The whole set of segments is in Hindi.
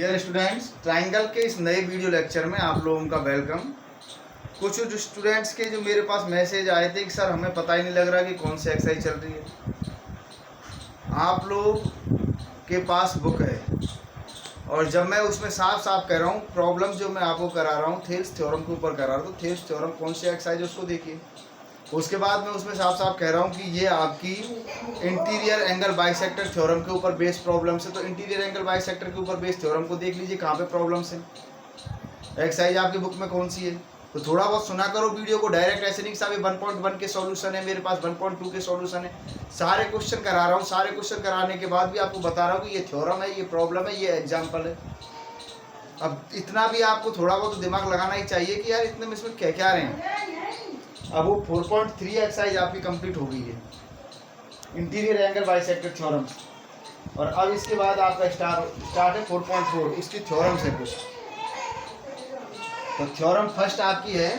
डियर स्टूडेंट्स, ट्राइंगल के इस नए वीडियो लेक्चर में आप लोगों का वेलकम। कुछ जो स्टूडेंट्स के जो मेरे पास मैसेज आए थे कि सर हमें पता ही नहीं लग रहा कि कौन सी एक्सरसाइज चल रही है। आप लोग के पास बुक है और जब मैं उसमें साफ साफ कह रहा हूँ प्रॉब्लम जो मैं आपको करा रहा हूँ थेल्स थ्योरम के ऊपर करा रहा हूँ, तो थेल्स थ्योरम कौन सी एक्सरसाइज है उसको देखिए। उसके बाद मैं उसमें साफ साफ कह रहा हूँ कि ये आपकी इंटीरियर एंगल बाइसेक्टर थ्योरम के ऊपर बेस्ड प्रॉब्लम्स है। तो इंटीरियर एंगल बाइसेक्टर के ऊपर बेस्ड थ्योरम को देख लीजिए कहाँ पे प्रॉब्लम्स है, एक्सरसाइज आपकी बुक में कौन सी है। तो थोड़ा बहुत सुना करो वीडियो को, डायरेक्ट ऐसे नहीं साहब 1.1 के सॉल्यूशन है मेरे पास, 1.2 के सॉल्यूशन है। सारे क्वेश्चन करा रहा हूँ, सारे क्वेश्चन कराने के बाद भी आपको बता रहा हूँ कि ये थ्योरम है, ये प्रॉब्लम है, ये एग्जाम्पल है। अब इतना भी आपको थोड़ा बहुत दिमाग लगाना ही चाहिए कि यार इतने में इसमें क्या क्या रहे हैं। अब वो 4.3 एक्सरसाइज आपकी कंप्लीट हो गई है इंटीरियर एंगल बाइसेक्टर थ्योरम, और अब इसके बाद आपका स्टार्ट है 4.4 इसकी थ्योरम से कुछ। तो थ्योरम फर्स्ट आपकी है,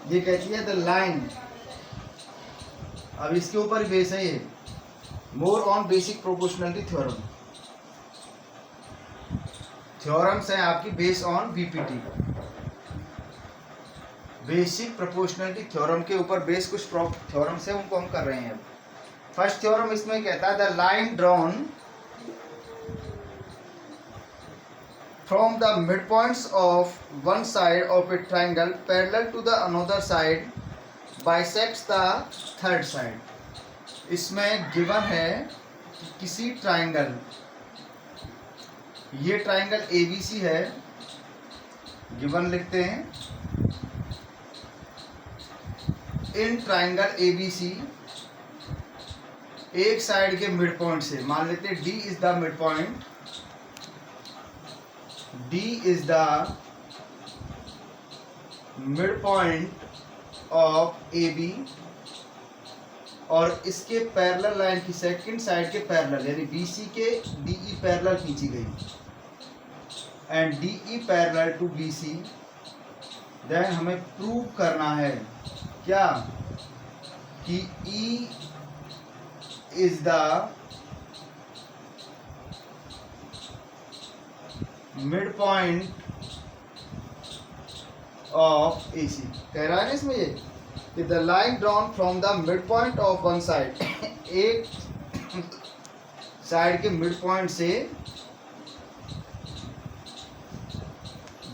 ये कहती है द लाइन। अब इसके ऊपर बेस है ये, more on basic proportionality theorem. Theorems हैं आपकी base on BPT, basic proportionality theorem के ऊपर बेस कुछ थ्योरम्स है उनको हम कर रहे हैं। फर्स्ट थ्योरम इसमें कहता है the line drawn from the mid points of one side of a triangle parallel to the another side bisects the third side. इसमें गिवन है कि किसी ट्राइंगल, ये ट्राइंगल एबीसी है, गिवन लिखते हैं इन ट्राइंगल एबीसी एक साइड के मिड पॉइंट से, मान लेते हैं D is the mid point, D is the mid point of A B, और इसके पैरेलल लाइन की सेकंड साइड के पैरेलल यानी बीसी के डीई पैरेलल खींची गई, and DE parallel to BC. Then हमें प्रूव करना है क्या कि E is the mid point of AC। कह रहा है ना इसमें ये कि the line drawn from the mid point of one side, एक साइड के मिड पॉइंट से,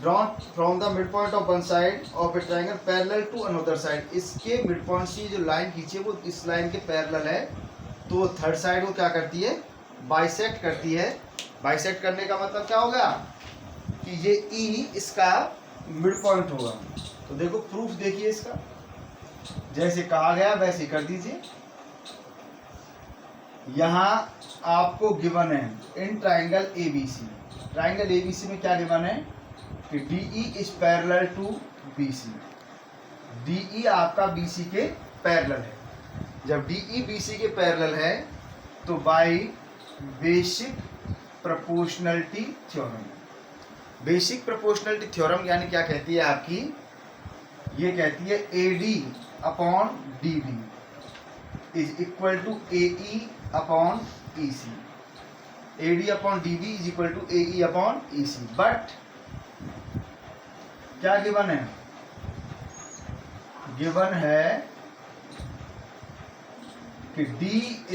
drawn from the mid point of one side of a triangle parallel to another side. इसके मिड पॉइंट से जो लाइन खींची है वो इस लाइन के पैरेलल है, तो थर्ड साइड को क्या करती है, बाइसेक्ट करती है। बाइसेक्ट करने का मतलब क्या होगा कि ये E इसका मिड पॉइंट होगा। तो देखो प्रूफ देखिए इसका, जैसे कहा गया वैसे कर दीजिए। यहाँ आपको गिवन है in triangle ABC, triangle ABC में क्या गिवन है कि DE is parallel to BC, DE आपका BC के पैरेलल है। जब DE BC के पैरेलल है तो by basic proportionality theorem, basic proportionality theorem यानी क्या कहती है आपकी, ये कहती है AD upon DB is equal to AE upon EC, AD upon DB is equal to AE upon EC। But क्या गिवन है, गिवन है कि D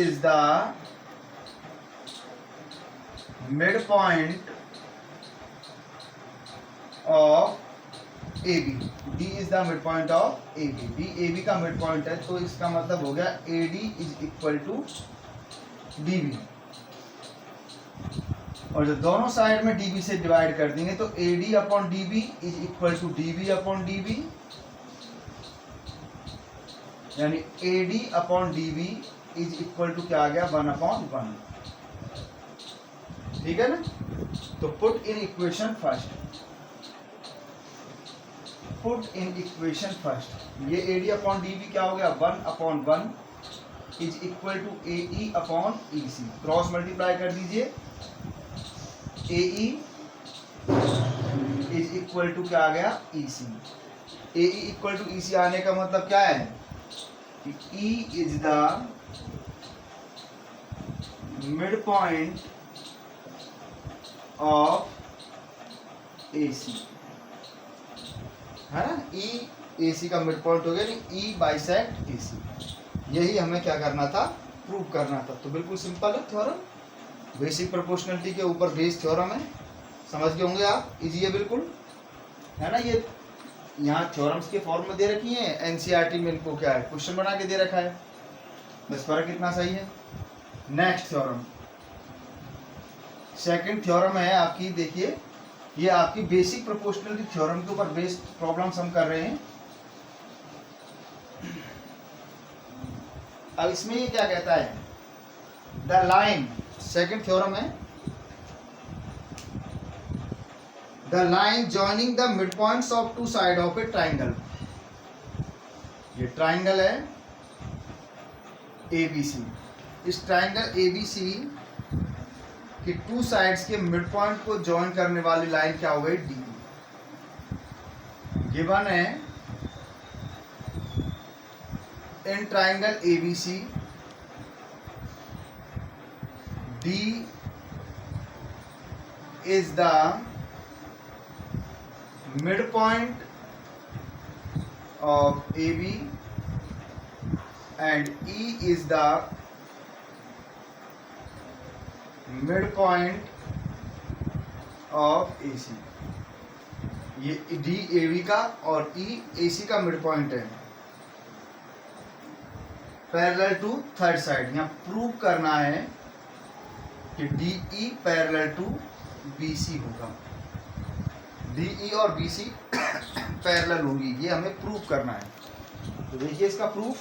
is the mid point of AB, D is the mid point of AB, D AB का मिड पॉइंट है, तो इसका मतलब हो गया AD is equal to DB, और जब दोनों साइड में DB से डिवाइड कर देंगे तो AD upon DB is equal to DB upon DB, यानी AD upon DB is equal to क्या आ गया 1/1। ठीक है ना। तो put in equation first, put in equation first, ये AD अपॉन DB क्या हो गया 1/1 is equal to AE upon EC। Cross multiply कर दीजिए, AE इज इक्वल टू क्या आ गया EC। AE equal to EC आने का मतलब क्या है कि E is the mid point of AC, है ना, ई AC का मिड पॉइंट हो गया, नहीं ई बाइसेक्ट AC। यही हमें क्या करना था, प्रूव करना था। तो बिल्कुल सिंपल है थ्योरम, बेसिक प्रोपोर्शनलिटी के ऊपर बेस्ड थ्योरम है, समझ गए होंगे आप, इजी है बिल्कुल, है ना। ये यहाँ थ्योरम्स के फॉर्म में दे रखी है, एनसीईआरटी में इनको क्या है, क्वेश्चन बना के दे रखा है, बस फर्क इतना सही है। नेक्स्ट थ्योरम, सेकंड थ्योरम है आपकी, देखिए ये आपकी बेसिक प्रोपोर्शनलिटी थ्योरम के ऊपर बेस्ड प्रॉब्लम्स हम कर रहे हैं। अब इसमें ये क्या कहता है, द लाइन, सेकंड थ्योरम है, the line joining the mid points of two side of a triangle. ये ट्राइंगल है ABC, इस ट्राइंगल ABC कि टू साइड्स के मिड पॉइंट को जॉइन करने वाली लाइन क्या हो गई, D। गिवन है in triangle ABC D is the midpoint of AB and E is the midpoint of AC। ये D AB का और E AC का मिड पॉइंट है, पैरेलल टू थर्ड साइड। यहाँ प्रूव करना है कि DE पैरेलल टू BC होगा, DE और BC पैरेलल होगी, ये हमें प्रूव करना है। तो देखिए इसका प्रूफ,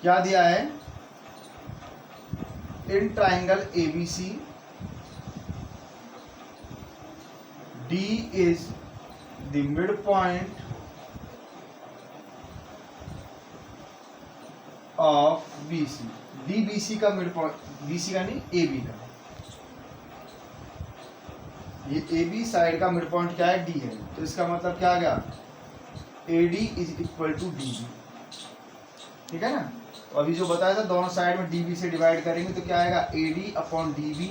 क्या दिया है, in triangle ABC D is the midpoint of BC। D BC का मिड पॉइंट, BC का नहीं AB का, ये AB साइड का मिड पॉइंट क्या है, D है। तो इसका मतलब क्या आ गया, AD is equal to DB, ठीक है ना। तो अभी जो बताया था दोनों साइड में DB से डिवाइड करेंगे तो क्या आएगा, AD upon DB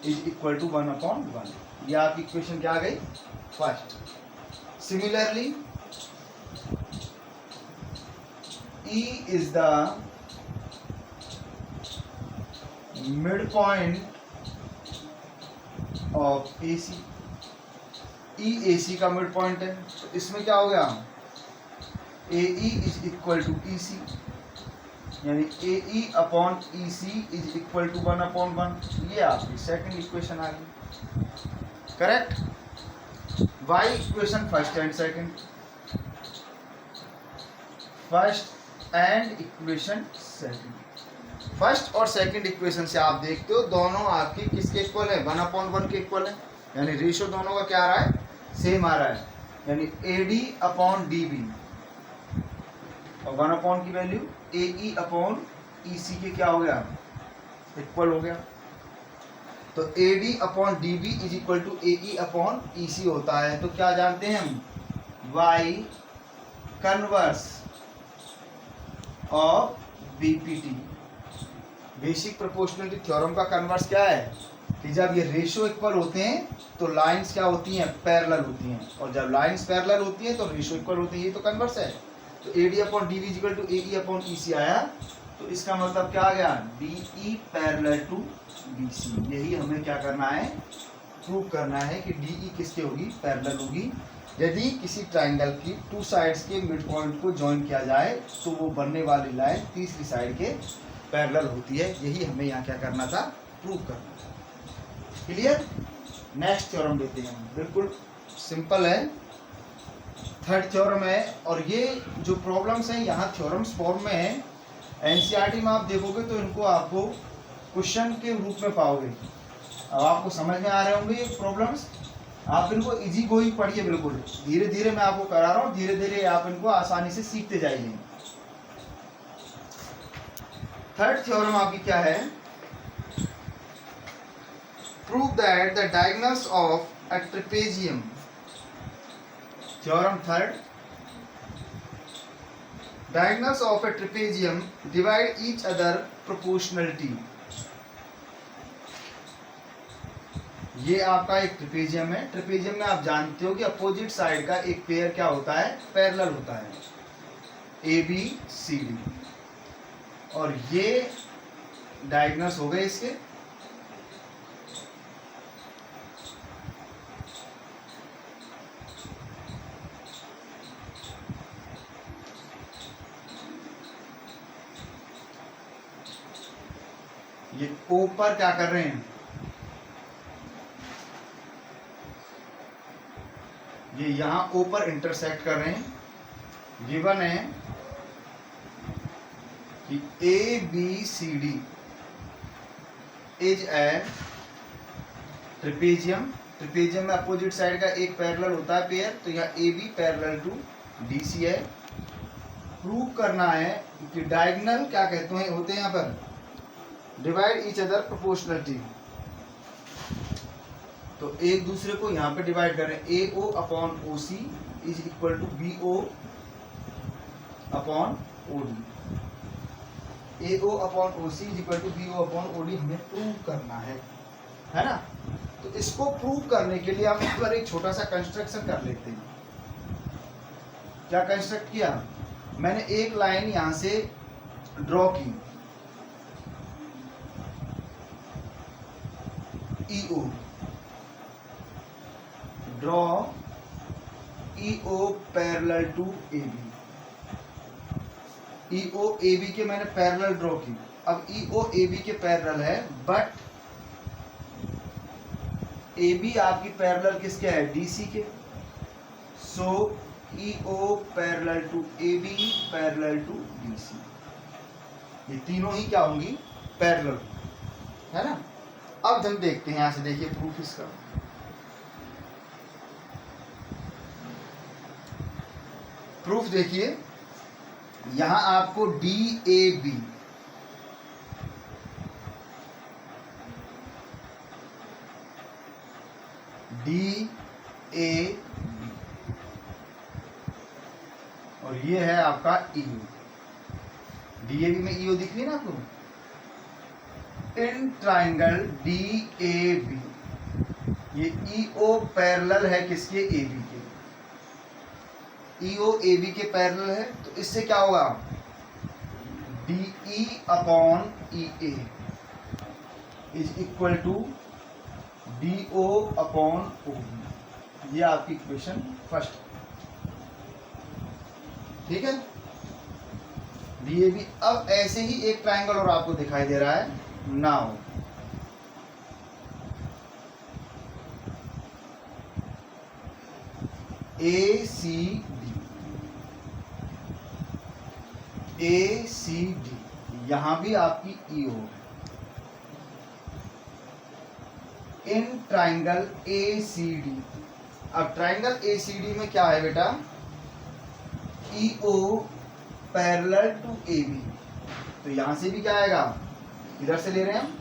is equal to 1/1। ये आपकी इक्वेशन क्या आ गई, first. Similarly E is the midpoint of AC। E AC का मिड पॉइंट है, तो इसमें क्या हो गया, AE is equal to EC, यानी AE upon EC is equal to 1/1। ये आपकी सेकंड इक्वेशन आ गई, correct. By equation first and second, first and equation second. First और सेकंड इक्वेशन से आप देखते हो दोनों आपकी किसके इक्वल है, 1/1 के इक्वल है, यानी रेशियो दोनों का क्या आ रहा है, सेम आ रहा है, यानी AD अपॉन DB और 1/, की वैल्यू AE अपॉन EC के क्या हो गया, इक्वल हो गया। तो AD upon DB is equal to AE upon EC होता है। तो क्या जानते हैं हम, Y converse of BPT, basic proportionality theorem का कन्वर्स क्या है कि जब ये रेशियो इक्वल होते हैं तो लाइंस क्या होती हैं, पैरेलल होती हैं, और जब लाइंस पैरेलल होती हैं तो रेशियो इक्वल होती है, ये तो कन्वर्स है। तो AD upon DB equal to AE upon EC आया, तो इसका मतलब क्या आ गया, DE पैरेलल टू BC। यही हमें क्या करना है, प्रूव करना है कि DE किसके होगी, पैरेलल होगी। यदि किसी ट्राइंगल की टू साइड्स के मिड पॉइंट को ज्वाइन किया जाए तो वो बनने वाली लाइन तीसरी साइड के पैरेलल होती है। यही हमें यहाँ क्या करना था, प्रूव करना था। क्लियर। नेक्स्ट थ्योरम लेते हैं, बिल्कुल सिंपल है, थर्ड थ्योरम है। और ये जो प्रॉब्लम्स हैं यहाँ थ्योरम्स फॉर्म में है, एनसीईआरटी में आप देखोगे तो इनको आपको क्वेश्चन के रूप में पाओगे। अब आपको समझ में आ रहे होंगे ये प्रॉब्लम्स, आप इनको इजी गोइंग पढ़िए, बिल्कुल धीरे धीरे मैं आपको करा रहा हूँ, धीरे धीरे आप इनको आसानी से सीखते जाइए। थर्ड थ्योरम आपकी क्या है, prove that the diagonals of a trapezium. Theorem third, diagonals of A trapezium divide each other proportionality. ये आपका एक ट्रेपेजियम है। ट्रेपेजियम में आप जानते हो कि अपोजिट साइड का एक पेयर क्या होता है, पैरेलल होता है, ए बी सी डी। और ये डायगोनल्स हो गए इसके। ये ऊपर क्या कर रहे हैं, ये यहां ऊपर इंटरसेक्ट कर रहे हैं। गिवन है कि A B C D is a trapezium. Trapezium में अपोजिट साइड का एक पैरेलल होता है पेयर, तो यहाँ A B parallel to D C है। प्रूव करना है कि डायगोनल क्या कहते हैं होते हैं यहाँ पर, डिवाइड ईच अदर प्रोपोर्शनलिटी। तो एक दूसरे को यहाँ पे डिवाइड कर रहे हैं। A O upon O C is equal to B O upon O D. A O upon O C is equal to B O upon O D हमें प्रूव करना है ना। तो इसको प्रूव करने के लिए हम इस पर एक छोटा सा कंस्ट्रक्शन कर लेते हैं। क्या कंस्ट्रक्ट किया, मैंने एक लाइन यहां से ड्रॉ की, E O, draw E O parallel to A B. E O A B के मैंने पैरेलल ड्रॉ की। अब ई ओ ए बी के पैरेलल है, बट ए बी आपकी पैरेलल किसके है, डी सी के। So E O parallel to A B parallel to D C, ये तीनों ही क्या होंगी, पैरेलल, है ना। अब हम देखते हैं, यहां से देखिए प्रूफ इसका। प्रूफ देखिए, यहां आपको D A B, D A B, और ये है आपका ईओ। डी ए बी में ईओ दिख रही है ना आपको। In triangle D A B, ये ईओ पैरेलल है किसके, ए बी के। ईओ ए बी के पैरेलल है, तो इससे क्या होगा, D E upon E A is equal to D O upon O B. ये आपकी इक्वेशन फर्स्ट, ठीक है। D A B. अब ऐसे ही एक ट्राइंगल और आपको दिखाई दे रहा है, now A C D, A C D, यहां भी आपकी ईओ है। In triangle A C D, अब ट्राइंगल ए सी डी में क्या है बेटा, EO parallel to A B, तो यहां से भी क्या आएगा, इधर से ले रहे हैं हम,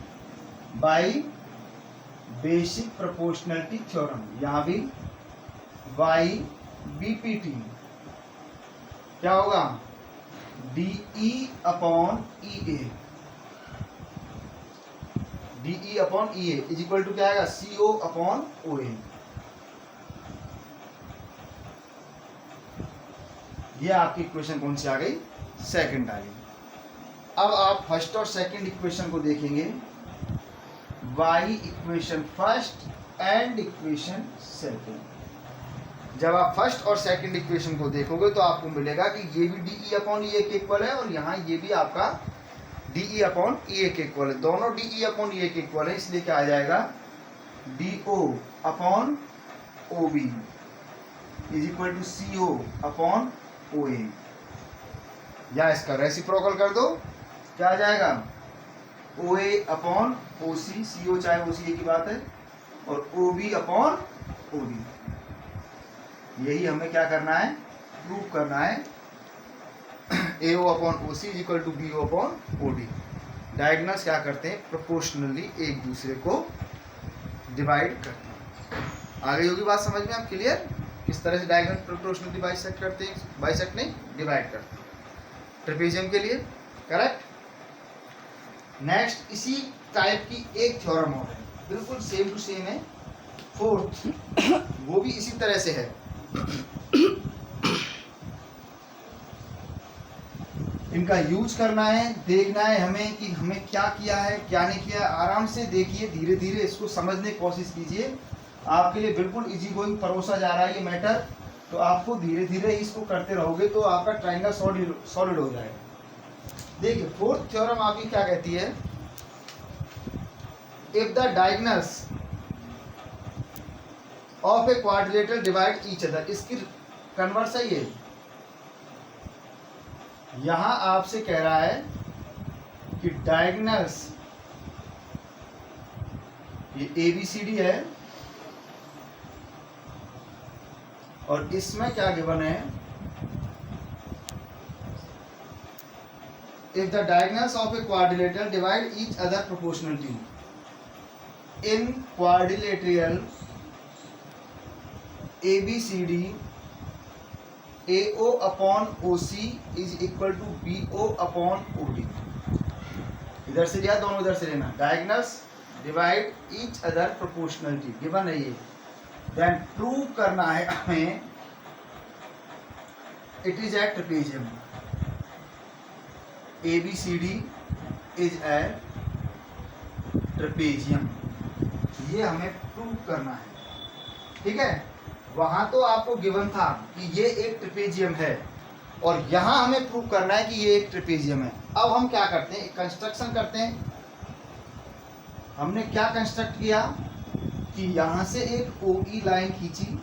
बाय बेसिक प्रोपोर्शनलिटी थ्योरम, यहां भी बाय बीपीटी क्या होगा, DE upon E A, DE upon E A is equal to क्या आएगा, सीओ अपॉन ओ ए। ये आपकी इक्वेशन कौन सी आ गई, सेकंड आ गई। अब आप फर्स्ट और सेकंड इक्वेशन को देखेंगे, by equation first and equation second. जब आप फर्स्ट और सेकंड इक्वेशन को देखोगे तो आपको मिलेगा कि ये भी डीई अपॉन ई ए के इक्वल है, और यहाँ ये भी आपका डीई अपॉन ई ए के इक्वल है। दोनों डीई अपॉन ई ए के इक्वल है, इसलिए क्या आ जाएगा, D O upon O B is equal to C O upon O A, या इसका रेसिप्रोकल कर दो, क्या आ जाएगा, ओ ए अपॉन ओ सी, सी ओ चाहे ओ सी की बात है, और O B upon O D. यही हमें क्या करना है, प्रूव करना है। A O upon O C is equal to B O upon O D. Diagonals क्या करते हैं, प्रोपोर्शनली एक दूसरे को डिवाइड करते हैं। आ गई होगी बात समझ में, आप क्लियर, किस तरह से डायगोनल प्रोपोर्शनली बाइसेक्ट करते हैं, बाइसेक्ट नहीं डिवाइड करते हैं। ट्रेपेजियम के लिए, करेक्ट। नेक्स्ट इसी टाइप की एक थ्योरम और है, बिल्कुल सेम टू सेम है, फोर्थ, वो भी इसी तरह से है। इनका यूज करना है, देखना है हमें कि हमें क्या किया है क्या नहीं किया है। आराम से देखिए, धीरे धीरे इसको समझने की कोशिश कीजिए, आपके लिए बिल्कुल इजी गोइंग परोसा जा रहा है ये मैटर। तो आपको धीरे धीरे इसको करते रहोगे तो आपका ट्रायंगल सॉलिड हो जाएगा। देखिए फोर्थ थ्योरम आपकी क्या कहती है, if the diagonals of a quadrilateral divide each other, इसकी कन्वर्स है ये। यहां आपसे कह रहा है कि डायगोनल्स, ये ABCD है और इसमें क्या गिवन है, if the diagonals of a quadrilateral divide each other proportionally, in quadrilateral ABCD AO upon OC is equal to BO upon OD। इधर से लिया, दोनों इधर से लेना। Diagonals divide each other proportionality given है ये, देन प्रूव करना है हमें it is a trapezium, ABCD is a trapezium, ये हमें प्रूव करना है, ठीक है। वहां तो आपको गिवन था कि ये एक ट्रेपेजियम है और यहां हमें प्रूव करना है कि ये एक ट्रेपेजियम है। अब हम क्या करते हैं, कंस्ट्रक्शन करते हैं। हमने क्या कंस्ट्रक्ट किया कि यहां से एक OE लाइन खींची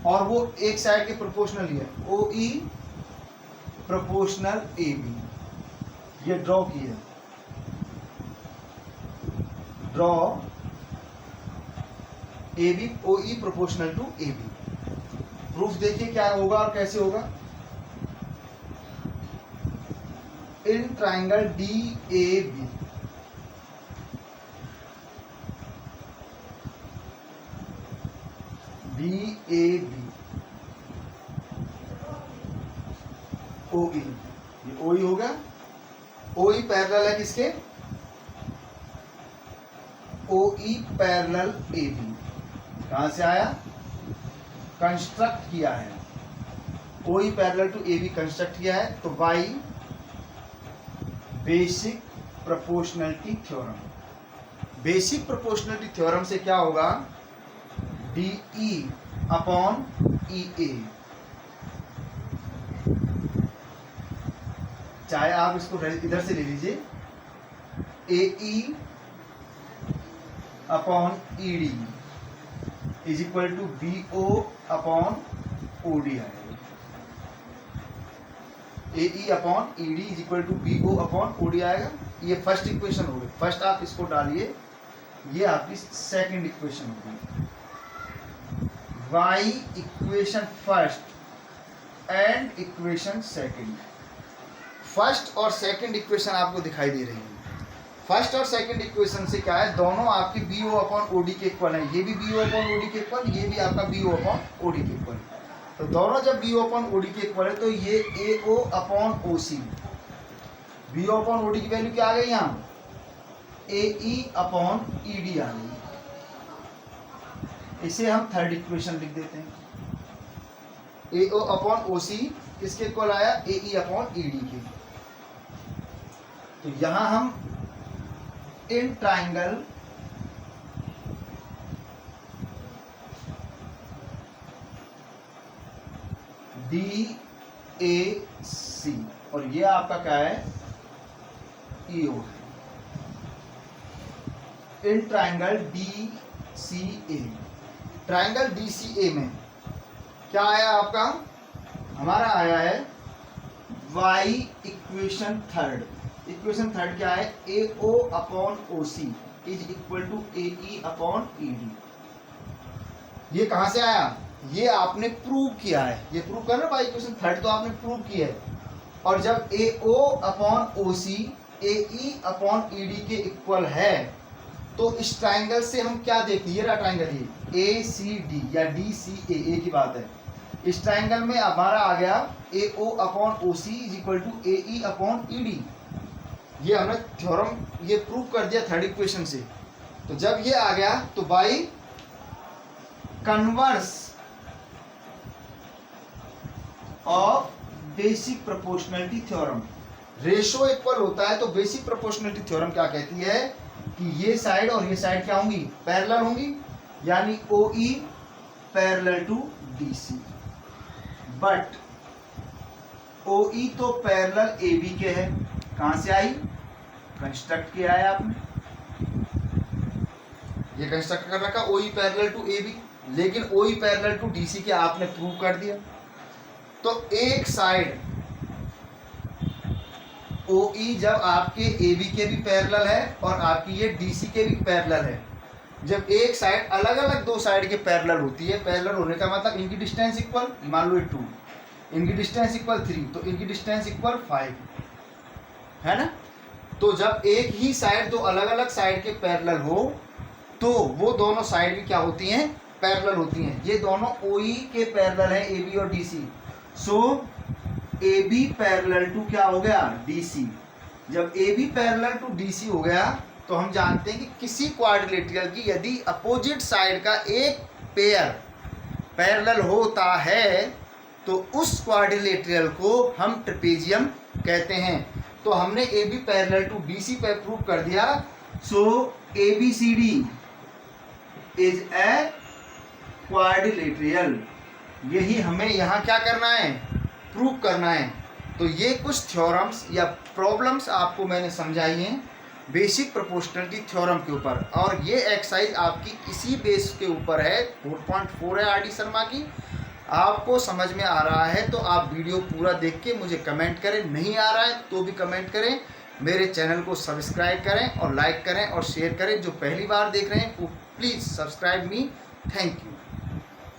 और वो एक साइड के प्रोपोर्शनल है, OE प्रोपोर्शनल AB, ये ड्रॉ किया, draw AB OE proportional to AB। Proof देखिए क्या होगा और कैसे होगा। इन ट्राइंगल DAB OE, ये OE होगा, OE पैरेलल है किसके, OE पैरेलल AB। कहां से आया, कंस्ट्रक्ट किया है, OE parallel to AB construct किया है। तो by basic proportionality theorem, basic proportionality theorem से क्या होगा, DE अपॉन EA, चाहे आप इसको इधर से ले लीजिए, AE upon ED is equal to BO upon OD आएगा। AE upon ED is equal to BO upon OD आएगा। ये फर्स्ट इक्वेशन होगी, फर्स्ट आप इसको डालिए, ये आपकी सेकंड इक्वेशन होगी। Y equation first and equation second, first और सेकंड इक्वेशन आपको दिखाई दे रही है। फर्स्ट और सेकंड इक्वेशन से क्या है, दोनों आपकी BO अपॉन OD के इक्वल है, ये भी BO अपॉन OD के इक्वल, ये भी आपका BO अपॉन OD के इक्वल। तो दोनों जब BO अपॉन OD के इक्वल है तो ये AO upon OC, BO upon OD की वैल्यू क्या आ गई, यहाँ AE अपॉन ED आ गई। इसे हम थर्ड इक्वेशन लिख देते हैं, AO अपॉन OC किसके इक्वल आया, AE अपॉन ED के। तो यहां हम इन ट्राइंगल DAC और ये आपका क्या है, EO है। In triangle DCA, triangle DCA में क्या आया आपका, हमारा आया है Y equation third. Equation third क्या है, AO upon OC is equal to AE upon ED। ये कहां से आया, ये आपने प्रूव किया है, ये प्रूव करना भाई, इक्वेशन थर्ड तो आपने प्रूव किया है। और जब AO upon OC AE upon ED के इक्वल है तो इस ट्राइंगल से हम क्या देखते हैं, ये रहा ट्राइंगल, ये ACD या DCA, एक ही बात है। इस ट्राइंगल में हमारा आ गया AO upon OC is equal to AE upon ED। ये हमने थ्योरम ये प्रूव कर दिया थर्ड इक्वेशन से। तो जब ये आ गया तो by converse of basic proportionality theorem, ratio equal होता है तो बेसिक प्रोपोर्शनलिटी थ्योरम क्या कहती है कि ये साइड और ये साइड क्या होंगी, पैरेलल होंगी, यानी OE parallel to DC। But OE तो पैरेलल AB के है, कहां से आई, कंस्ट्रक्ट किया है आपने, ये कंस्ट्रक्ट कर रखा OE पैरेलल टू AB, लेकिन OE पैरेलल टू DC के आपने प्रूव कर दिया। तो एक साइड OE जब आपके AB के भी पैरेलल है और आपकी ये DC के भी पैरेलल है, जब एक साइड अलग अलग दो साइड के पैरेलल होती है, पैरेलल होने का मतलब इनकी डिस्टेंस इक्वल, मान लो 2, इनकी डिस्टेंस इक्वल 3, तो इनकी डिस्टेंस इक्वल 5 है ना। तो जब एक ही साइड दो अलग अलग साइड के पैरेलल हो तो वो दोनों साइड भी क्या होती हैं, पैरेलल होती हैं। ये दोनों OE के पैरेलल हैं AB और DC, so AB parallel to क्या हो गया, DC। जब AB पैरेलल टू DC हो गया तो हम जानते हैं कि किसी क्वाड्रिलेटरल की यदि अपोजिट साइड का एक पेयर पैरेलल होता है तो उस क्वाड्रिलेटरल को हम ट्रेपेजियम कहते हैं। तो हमने AB पैरेलल टू DC पे प्रूव कर दिया, सो ABCD इज ए क्वाड्रिलेटरल। यही हमें यहाँ क्या करना है, प्रूव करना है। तो ये कुछ थ्योरम्स या प्रॉब्लम्स आपको मैंने समझाई हैं बेसिक प्रोपोर्शनलिटी थ्योरम के ऊपर, और ये एक्सरसाइज आपकी इसी बेस के ऊपर है, 4.4 है RD शर्मा की। आपको समझ में आ रहा है तो आप वीडियो पूरा देख के मुझे कमेंट करें, नहीं आ रहा है तो भी कमेंट करें। मेरे चैनल को सब्सक्राइब करें और लाइक करें और शेयर करें। जो पहली बार देख रहे हैं वो please subscribe me. Thank you.